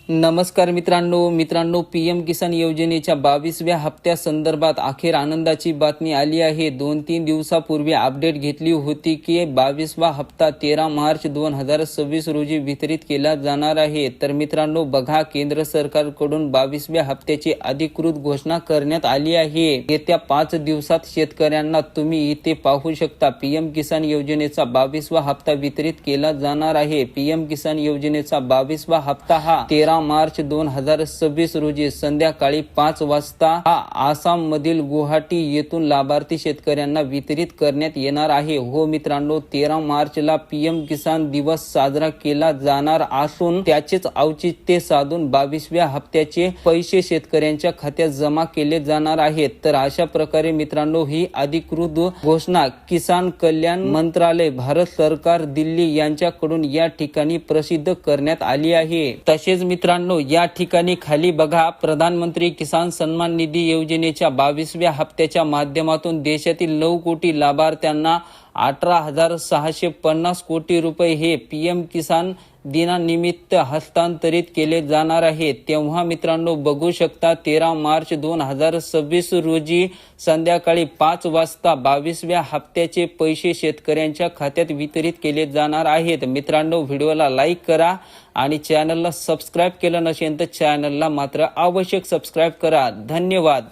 नमस्कार मित्रांनो पीएम किसान योजनेच्या 22व्या हप्त्यासंदर्भात अखेर आनंदाची बातमी आली आहे। 2-3 दिवसापूर्वी अपडेट घेतली होती की 22वा हप्ता 13 मार्च 2026 रोजी वितरित केला जाणार आहे। तर मित्रांनो बघा, केंद्र सरकारकडून 22व्या हप्त्याची अधिकृत घोषणा करण्यात आली आहे। येत्या 5 दिवसात शेतकऱ्यांना तुम्ही इथे पाहू शकता पीएम किसान योजनेचा 22वा हप्ता वितरित केला जाणार आहे। पीएम किसान योजनेचा 22वा हप्ता हा 13 मार्च 2026 रोजी संध्याकाळी 5 वाजता आसाम मधील गुवाहाटी येथून लाभार्थी शेतकऱ्यांना वितरित करण्यात येणार आहे। हो मित्रांनो, 13 मार्चला पीएम किसान दिवस साजरा केला जाणार असून त्याचेच औचित्य साधून 22व्या हप्त्याचे पैसे शेतकऱ्यांच्या खात्यात जमा केले जाणार आहेत। तर अशा प्रकारे मित्रांनो ही अधिकृत घोषणा किसान कल्याण मंत्रालय, भारत सरकार, दिल्ली यांच्याकडून या ठिकाणी प्रसिद्ध करण्यात आली आहे। तसेच मित्रांनो या ठिकाणी खाली बघा, प्रधानमंत्री किसान सन्मान निधी योजनेच्या 22व्या हप्त्याच्या माध्यमातून देशातील 9 कोटी लाभार्थ्यांना 18,650 कोटी रुपये हे पीएम किसान दिनानिमित्त हस्तांतरित केले जाणार आहे। तेव्हा मित्रांनो बघू शकता 13 मार्च 2026 रोजी संध्याकाळी 5 वाजता 22व्या हप्त्याचे पैसे शेतकऱ्यांच्या खात्यात वितरित केले जाणार आहेत। मित्रांनो व्हिडिओला लाईक करा आणि चॅनलला सबस्क्राइब केलं नसेल तर चॅनलला मात्र आवश्यक सबस्क्राइब करा। धन्यवाद।